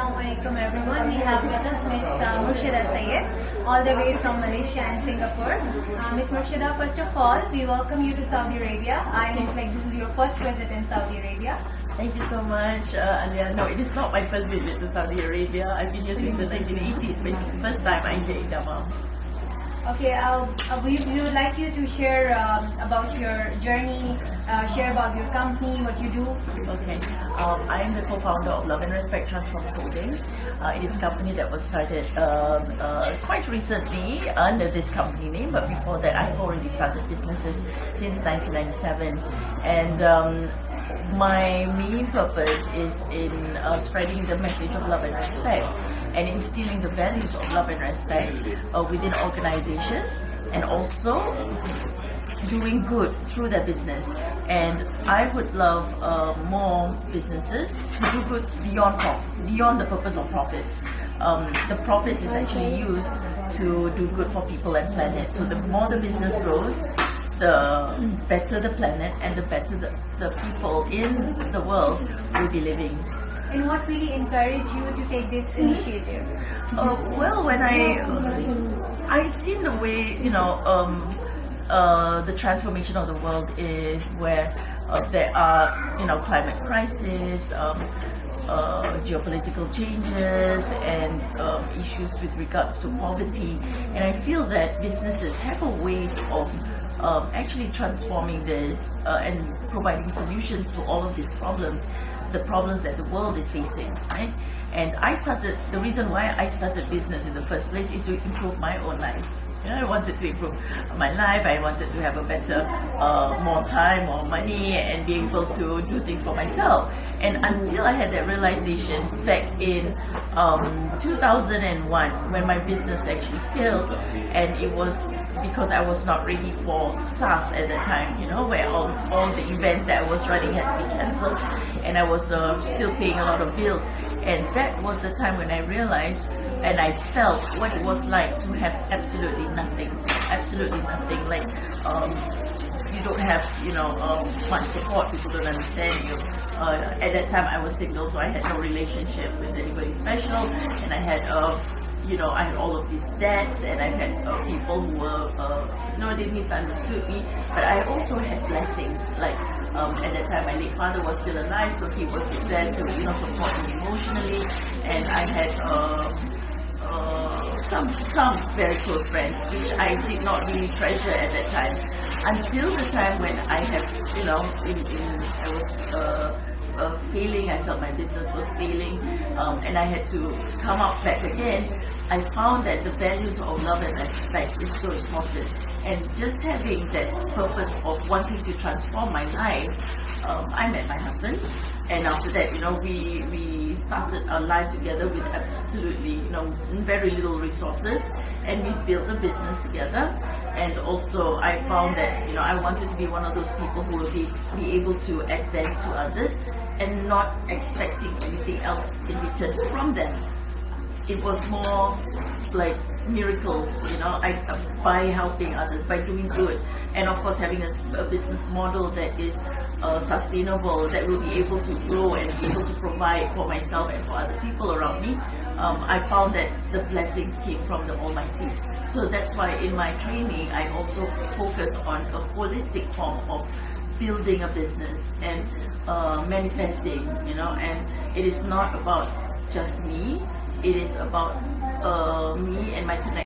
Assalamualaikum everyone. We have with us Miss Murshidah Said, all the way from Malaysia and Singapore. Miss Murshidah, first of all, we welcome you to Saudi Arabia. I hope this is your first visit in Saudi Arabia. Thank you so much, Alia. No, it is not my first visit to Saudi Arabia. I've been here since the 1980s, but it's the first time I'm here in Damam. Okay, we would like you to share about your journey, share about your company, what you do. Okay, I am the co-founder of Love and Respect Transforms Holdings. It is a company that was started quite recently under this company name, but before that I've already started businesses since 1997. And my main purpose is in spreading the message of love and respect and instilling the values of love and respect within organizations, and also doing good through their business. And I would love more businesses to do good beyond the purpose of profits. The profits is actually used to do good for people and planet. So the more the business grows, the better the planet and the better the people in the world will be living. And what really encouraged you to take this initiative? Well, when I've seen the way, the transformation of the world is where there are, climate crisis, geopolitical changes, and issues with regards to poverty. And I feel that businesses have a way of actually transforming this and providing solutions to all of these problems, the problems that the world is facing, right? And the reason why I started business in the first place is to improve my own life. I wanted to improve my life. I wanted to have a better, more time, more money, and be able to do things for myself. And until I had that realization back in 2001, when my business actually failed, and it was because I was not ready for SARS at that time, where all the events that I was running had to be cancelled, and I was still paying a lot of bills. And that was the time when I realized and I felt what it was like to have absolutely nothing. Like you don't have much support. People don't understand you. At that time I was single, so I had no relationship with anybody special, and I had I had all of these debts, and I had people who were they misunderstood me. But I also had blessings. Like at that time my late father was still alive, so he was there to support me emotionally, and I had some very close friends, which I did not really treasure at that time, until the time when I have, I was failing. I felt my business was failing, and I had to come up back again. I found that the values of love and respect is so important, and just having that purpose of wanting to transform my life, I met my husband, and after that, we started our life together with absolutely, very little resources, and we built a business together. And also, I found that, I wanted to be one of those people who will be able to add value to others and not expecting anything else in return from them. It was more like miracles, by helping others, by doing good, and of course having a business model that is sustainable, that will be able to grow and be able to provide for myself and for other people around me. I found that the blessings came from the Almighty. So that's why in my training I also focus on a holistic form of building a business and manifesting, and it is not about just me. It is about me and my connection.